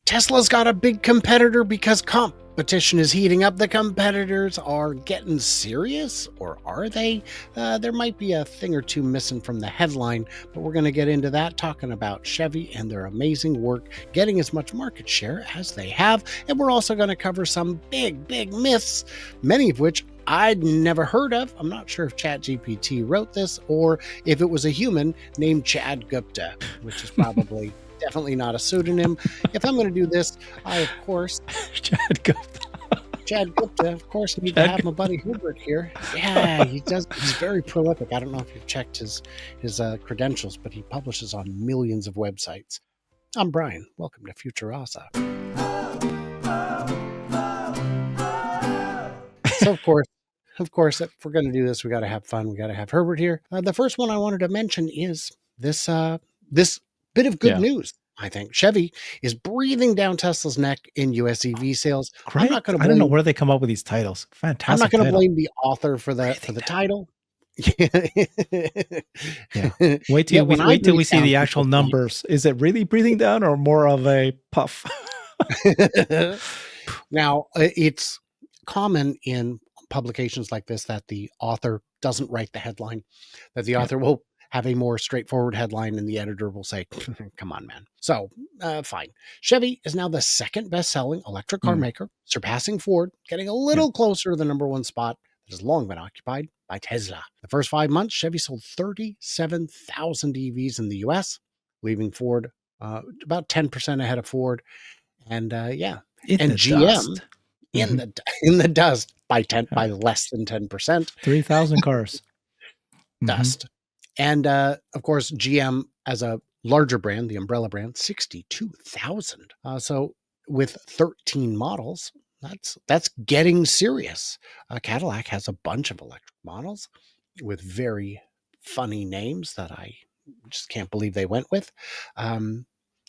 Tesla's got a big competitor because competition is heating up. The competitors are getting serious, or are they? There might be a thing or two missing from the headline, but we're going to get into that, talking about Chevy and their amazing work getting as much market share as they have. And we're also going to cover some big myths, many of which I'd never heard of. I'm not sure if ChatGPT wrote this or if it was a human named Chad Gupta, which is probably definitely not a pseudonym. If I'm going to do this, I, of course, Chad Gupta. Chad Gupta, of course, need to have my buddy Herbert here. Yeah, he does. He's very prolific. I don't know if you've checked his credentials, but he publishes on millions of websites. I'm Brian. Welcome to Futurasa. So, of course, if we're going to do this, we got to have fun. We got to have Herbert here. The first one I wanted to mention is this bit of good news. I think Chevy is breathing down Tesla's neck in US EV sales. Great. I don't know where they come up with these titles. Fantastic. I'm not going to blame the author for the title. Yeah. Wait till we see the actual numbers. Is it really breathing down or more of a puff? Now, it's common in publications like this that the author doesn't write the headline, that the author will have a more straightforward headline and the editor will say, come on, man. So, fine. Chevy is now the second best-selling electric car maker, surpassing Ford, getting a little closer to the number one spot that has long been occupied by Tesla. The first 5 months, Chevy sold 37,000 EVs in the US, leaving Ford about 10% ahead of Ford. And GM in the dust by less than 10%. 3,000 cars. Dust. And of course, GM as a larger brand, the umbrella brand, 62,000. So with 13 models, that's getting serious. Cadillac has a bunch of electric models with very funny names that I just can't believe they went with.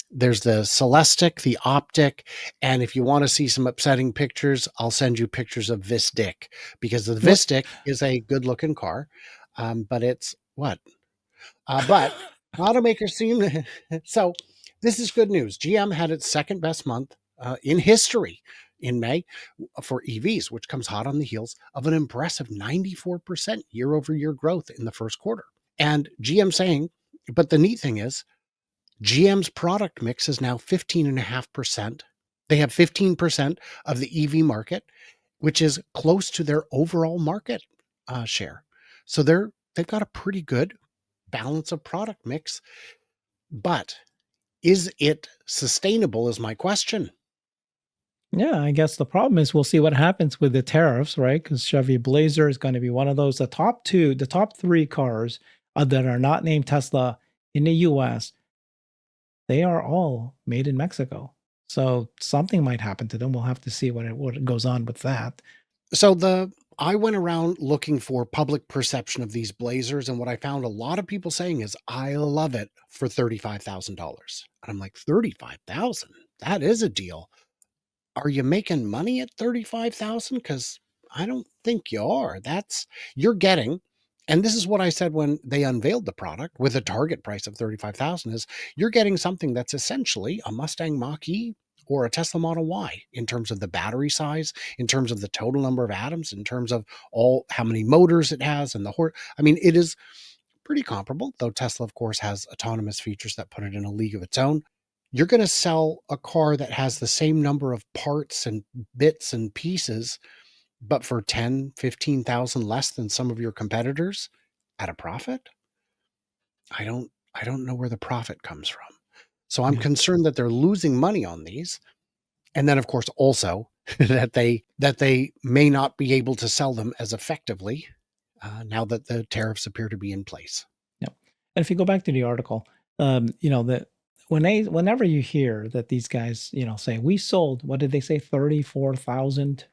There's the Celestiq, the Optic, and if you want to see some upsetting pictures, I'll send you pictures of Vistiq, because the Vistiq is a good-looking car, but it's what? But automakers seem... So this is good news. GM had its second best month in history in May for EVs, which comes hot on the heels of an impressive 94% year-over-year growth in the first quarter. And GM saying, but the neat thing is, GM's product mix is now 15.5%. They have 15% of the EV market, which is close to their overall market share. So they've got a pretty good balance of product mix. But is it sustainable is my question. Yeah, I guess the problem is we'll see what happens with the tariffs, right? Because Chevy Blazer is going to be one of those. The top 3 cars that are not named Tesla in the US, they are all made in Mexico. So something might happen to them. We'll have to see what goes on with that. So I went around looking for public perception of these Blazers, and what I found a lot of people saying is, I love it for $35,000. And I'm like, 35,000? That is a deal. Are you making money at 35,000? Because I don't think you are. You're getting, and this is what I said when they unveiled the product with a target price of 35,000, is you're getting something that's essentially a Mustang Mach-E or a Tesla Model Y in terms of the battery size, in terms of the total number of atoms, in terms of how many motors it has and the horse. I mean, it is pretty comparable, though Tesla, of course, has autonomous features that put it in a league of its own. You're going to sell a car that has the same number of parts and bits and pieces, but for 10, 15,000 less than some of your competitors at a profit? I don't know where the profit comes from. So I'm concerned that they're losing money on these. And then, of course, also that they may not be able to sell them as effectively now that the tariffs appear to be in place. Yeah. And if you go back to the article, that whenever you hear that these guys, say we sold, what did they say, 34,000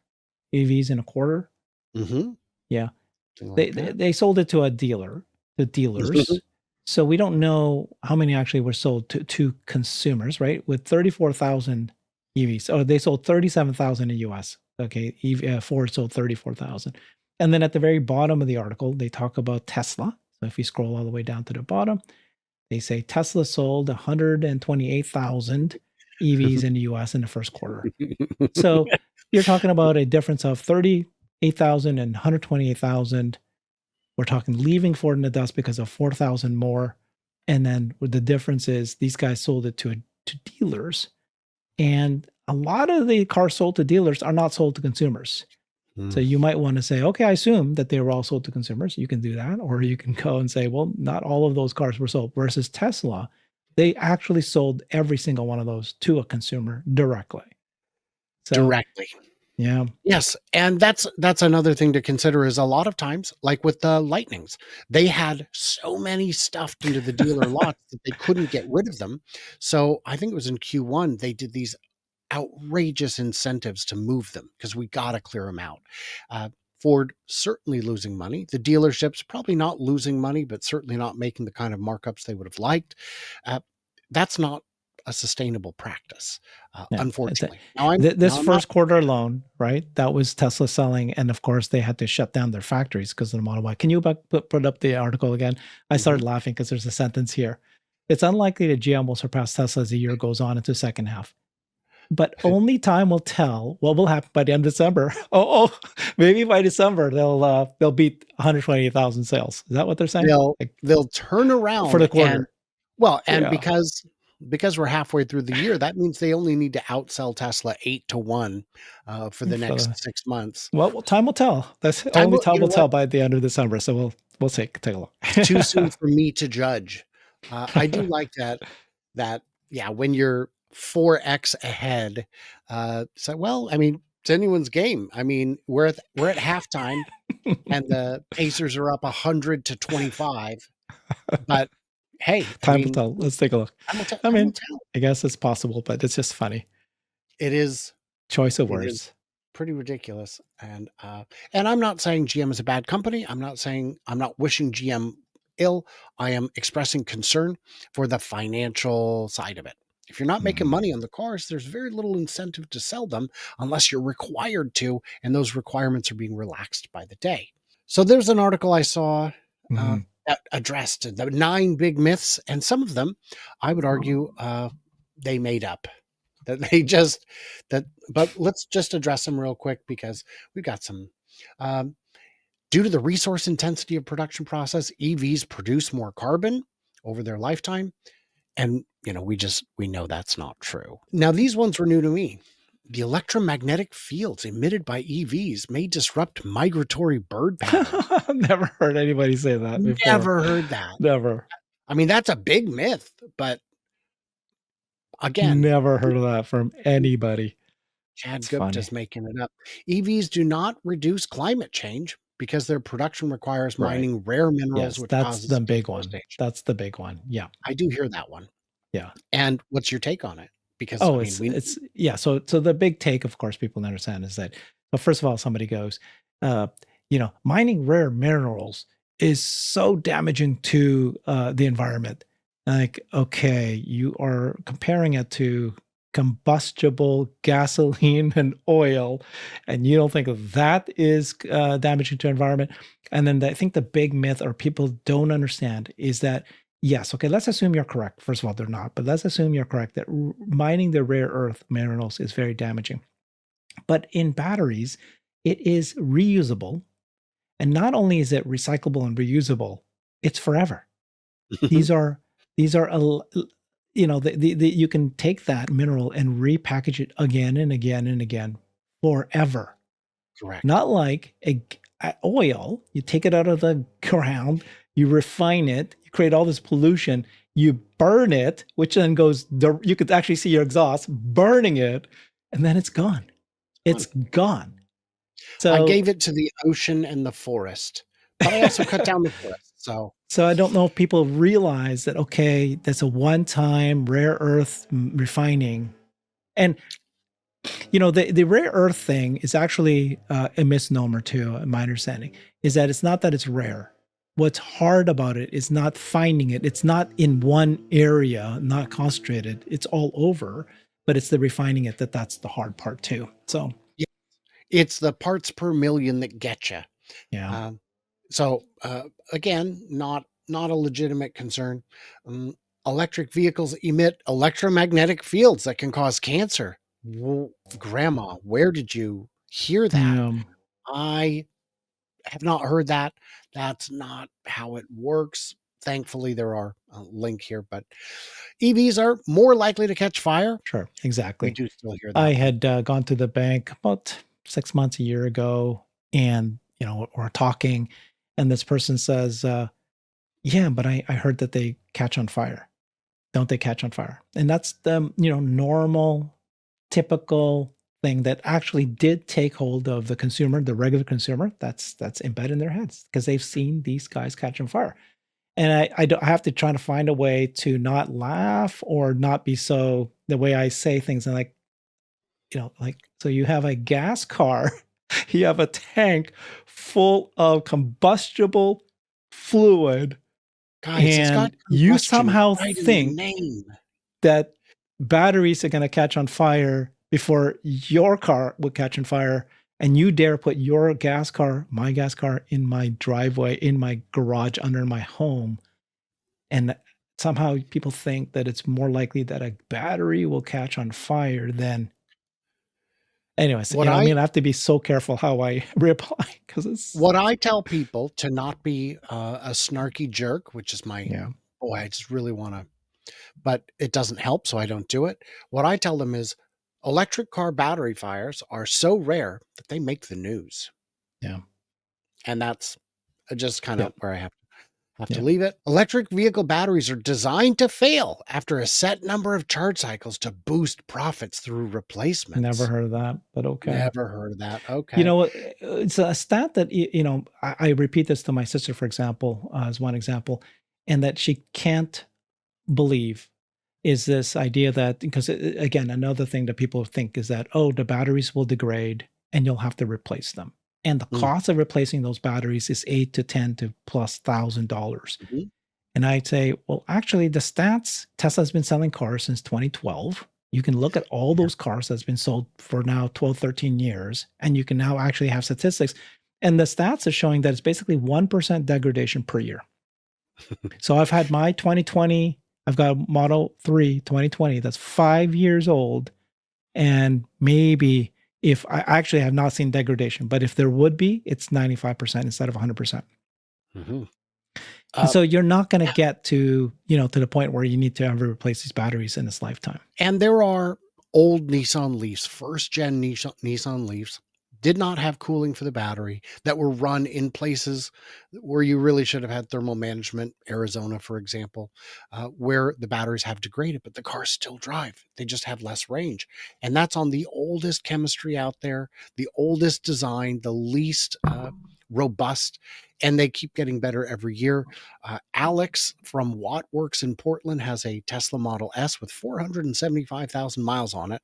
EVs in a quarter? Mm-hmm. Yeah. They sold it to the dealers. So we don't know how many actually were sold to consumers, right? With 34,000 EVs. Oh, they sold 37,000 in US. Okay. Ford sold 34,000. And then at the very bottom of the article, they talk about Tesla. So if you scroll all the way down to the bottom, they say Tesla sold 128,000 EVs in the US in the first quarter. So you're talking about a difference of 38,000 and 128,000. We're talking leaving Ford in the dust because of 4,000 more. And then the difference is these guys sold it to dealers. And a lot of the cars sold to dealers are not sold to consumers. So you might want to say, okay, I assume that they were all sold to consumers. You can do that. Or you can go and say, well, not all of those cars were sold. Versus Tesla, they actually sold every single one of those to a consumer directly. So, Directly. yeah. Yes, and that's another thing to consider is a lot of times, like with the Lightnings, they had so many stuffed into the dealer lots that they couldn't get rid of them. So I think it was in Q1 they did these outrageous incentives to move them because we got to clear them out. Ford certainly losing money. The dealerships probably not losing money, but certainly not making the kind of markups they would have liked. That's not a sustainable practice, unfortunately. This first quarter alone, right? That was Tesla selling, and of course they had to shut down their factories because of the Model Y. Can you put up the article again? I started laughing because there's a sentence here. It's unlikely that GM will surpass Tesla as the year goes on into the second half. But only time will tell what will happen by the end of December. Maybe by December they'll beat 128,000 sales. Is that what they're saying? They'll turn around for the quarter. Because we're halfway through the year, that means they only need to outsell Tesla 8-1 for the next 6 months. Well, time will tell. That's time will tell by the end of December. So we'll take a look. It's too soon for me to judge. I do like that. Yeah, when you're 4x ahead. So, well, I mean, it's anyone's game. I mean, we're at halftime, and the Pacers are up 100-25. But hey, time will tell. Let's take a look. I guess it's possible, but it's just funny. It is choice of words. Pretty ridiculous. And I'm not saying GM is a bad company. I'm not wishing GM ill. I am expressing concern for the financial side of it. If you're not making money on the cars, there's very little incentive to sell them unless you're required to, and those requirements are being relaxed by the day. So there's an article I saw that addressed the 9 big myths, and some of them, I would argue, they made up. But let's just address them real quick because we've got some. Due to the resource intensity of production process, EVs produce more carbon over their lifetime. And, we know that's not true. Now, these ones were new to me. The electromagnetic fields emitted by EVs may disrupt migratory bird patterns. Never heard anybody say that before. Never heard that. Never. I mean, that's a big myth, but again, never heard of that from anybody. Chad Gupta's making it up. EVs do not reduce climate change because their production requires mining rare minerals. Yes, that's the big one. That's the big one. Yeah. I do hear that one. Yeah. And what's your take on it? Because so the big take, of course, people understand is that, well, first of all, somebody goes, mining rare minerals is so damaging to the environment. Like, okay, you are comparing it to combustible gasoline and oil, and you don't think that is damaging to environment. And then I think the big myth, or people don't understand, is that yes, okay, let's assume you're correct. First of all, they're not, but let's assume you're correct that mining the rare earth minerals is very damaging. But in batteries, it is reusable. And not only is it recyclable and reusable, it's forever. These are you can take that mineral and repackage it again and again and again forever. Correct. Not like oil. You take it out of the ground, you refine it, you create all this pollution, you burn it, which then goes, you could actually see your exhaust burning it, and then it's gone. It's gone. So I gave it to the ocean and the forest, but I also cut down the forest. So I don't know if people realize that, okay, that's a one-time rare earth refining. And, the rare earth thing is actually a misnomer too, in my understanding, is that it's not that it's rare. What's hard about it is not finding it. It's not in one area, not concentrated. It's all over, but it's the refining it that's the hard part too. So yeah, it's the parts per million that get you. Yeah. So again, not a legitimate concern. electric vehicles emit electromagnetic fields that can cause cancer. Well, Grandma, where did you hear that? Yeah, I have not heard that. That's not how it works. Thankfully, there are a link here, but EVs are more likely to catch fire. sure, We exactly. do still hear I that one. had gone to the bank about 6 months, a year ago, and we're talking, and this person says, "Yeah, but I heard that they catch on fire. Don't they catch on fire?" And that's the normal, typical thing that actually did take hold of the consumer, the regular consumer. That's embedded in their heads because they've seen these guys catch on fire. And I have to try to find a way to not laugh or not be so the way I say things and like like, so you have a gas car, you have a tank full of combustible fluid, Guys, it's got and you combustion somehow right in the think name. that batteries are going to catch on fire before your car would catch on fire. And you dare put your gas car, my gas car, in my driveway, in my garage, under my home. And somehow people think that it's more likely that a battery will catch on fire than. Anyways, What I'm I gonna have to be so careful how I reply because it's what I tell people to not be a snarky jerk, which is my yeah, boy, I just really want to, but it doesn't help, so I don't do it. What I tell them is electric car battery fires are so rare that they make the news. yeah, And that's just kind of yep, where I have to yep. leave it. Electric vehicle batteries are designed to fail after a set number of charge cycles to boost profits through Never replacements. heard of that, but okay. Never heard of that. Okay. It's a stat that I repeat this to my sister, for example, as one example, and that she can't believe is this idea that because again, another thing that people think is that the batteries will degrade and you'll have to replace them, and the Mm, cost of replacing those batteries is 8 to 10 to plus $1,000. mhm. And I'd say, well, actually, the stats Tesla's been selling cars since 2012. You can look at all Yeah. those cars that's been sold for now 12, 13 years, and you can now actually have statistics. And the stats are showing that it's basically 1% degradation per year. So I've had my 2020, I've got a Model 3 2020 that's 5 years old. And maybe if I actually have not seen degradation, but if there would be, it's 95% instead of 100%. Mhm. And Uh, so you're not going to get to the point where you need to ever replace these batteries in its lifetime. and there are old Nissan Leafs, first gen Nissan Leafs, did not have cooling for the battery that were run in places where you really should have had thermal management, Arizona, for example, where the batteries have degraded, but the cars still drive. They just have less range. And that's on the oldest chemistry out there, the oldest design, the least robust, and they keep getting better every year. Alex from Wattworks in Portland has a Tesla Model S with 475,000 miles on it.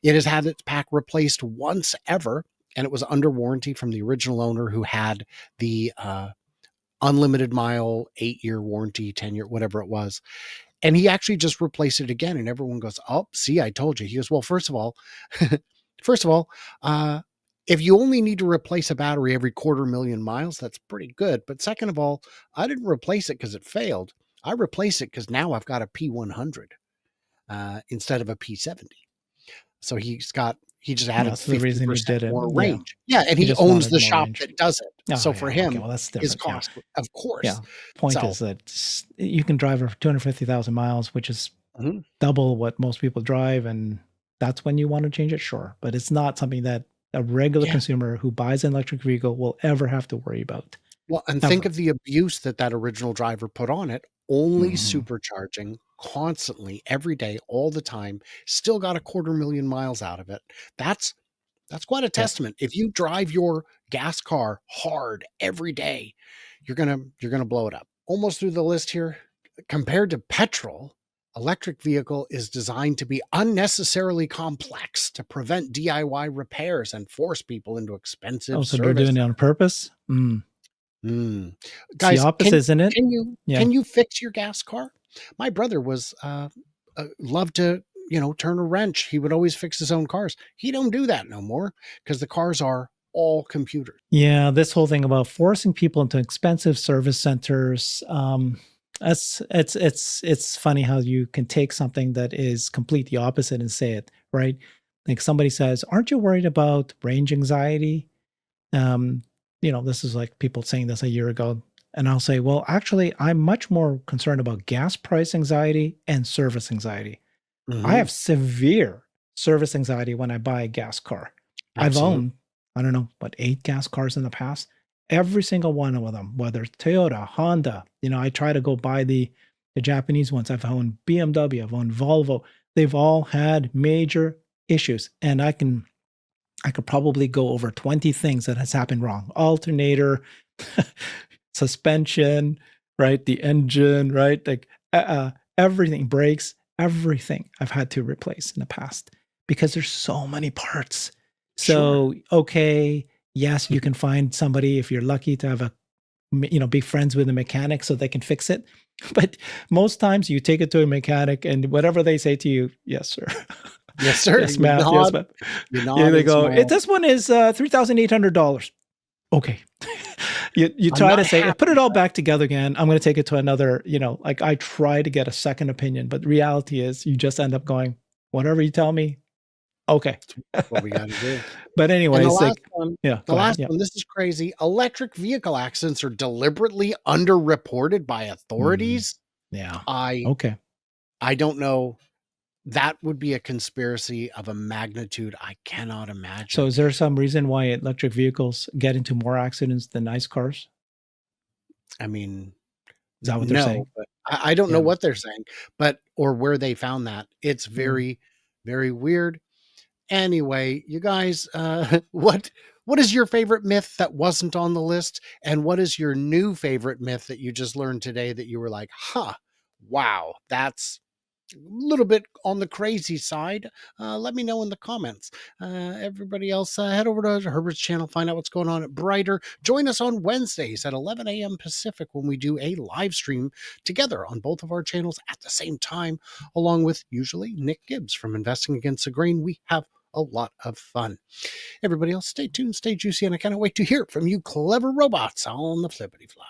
It has had its pack replaced once ever, and it was under warranty from the original owner who had the unlimited mile, 8-year warranty, 10-year, whatever it was. And he actually just replaced it again. And everyone goes, "Oh, see, I told you." He goes, "Well, first of all, uh, if you only need to replace a battery every 250,000 miles, that's pretty good. But second of all, I didn't replace it because it failed. I replaced it because now I've got a P100 instead of a P70. So he just added That's the reason he 50% did it. more Yeah. range. Yeah, and He he just owns wanted the more shop range. that does it. Oh, So for yeah. Okay. him, Well, that's is different. Yeah. costly, of Yeah. course. Point So is that you can drive for 250,000 miles, which is mhm, double what most people drive. And that's when you want to change it. Sure. But it's not something that a regular yeah. consumer who buys an electric vehicle will ever have to worry about. Well, and think Ever. of the abuse that that original driver put on it, only Mhm. supercharging constantly, every day, all the time, still got a 250,000 miles out of it. That's that's quite a Yeah. testament. If you drive your gas car hard every day, you're gonna blow it up. Almost through the list here. Compared to petrol, electric vehicle is designed to be unnecessarily complex to prevent DIY repairs and force people into Oh, expensive so they're service. doing it on purpose? Mm. It's the Guys, opposite, isn't it? Yeah. can you fix your gas car? My brother was loved to, turn a wrench. He would always fix his own cars. He don't do that no more because the cars are all computers. Yeah, this whole thing about forcing people into expensive service centers. It's funny how you can take something that is completely opposite and say it, right? Like somebody says, "Aren't you worried about range anxiety?" Um, this is like people saying this a year ago, and I'll say, "Well, actually, I'm much more concerned about gas price anxiety and service anxiety. I Mhm. have severe service anxiety when I buy a gas car. I've Absolutely. owned, I don't know, what, 8 gas cars in the past. Every single one of them, whether it's Toyota, Honda, I try to go buy the Japanese ones. I've owned BMW, I've owned Volvo. They've all had major issues, and I could probably go over 20 things that has happened wrong. Alternator, suspension, right? The engine, right? Like everything, brakes, everything I've had to replace in the past because there's so many parts. Sure. So, okay, yes, you can find somebody if you're lucky to have be friends with a mechanic so they can fix it. But most times you take it to a mechanic and whatever they say to you, yes, sir. Yes, sir. Yes, ma'am. Yes, ma'am. You Yeah, nod they and go, smile. this one is $3,800. Okay. You I'm try not to say, happy put it with all that. back together again. I'm going to take it to another, like I try to get a second opinion, but the reality is you just end up going, whatever you tell me. Okay. That's what we gotta do. But And anyways, like, yeah, the go ahead. last Yeah. one, this is crazy. Electric vehicle accidents are deliberately underreported by Mm, authorities. yeah. I Okay. I don't know. That would be a conspiracy of a magnitude I cannot So imagine. is there some reason why electric vehicles get into more accidents than nice cars? I mean, Is that what they're no, saying? but I don't know Yeah. what they're saying, but or where they found that. It's Mm. very, very weird. Anyway, you guys, what is your favorite myth that wasn't on the list? And what is your new favorite myth that you just learned today that you were like, huh, wow, that's a little bit on the crazy side? Let me know in the comments. Everybody else, head over to Herbert's channel, find out what's going on at Brighter. Join us on Wednesdays at 11 a.m. Pacific when we do a live stream together on both of our channels at the same time, along with usually Nick Gibbs from Investing Against the Grain. We have a lot of fun. Everybody else, stay tuned, stay juicy, and I cannot wait to hear from you clever robots on the flippity flop.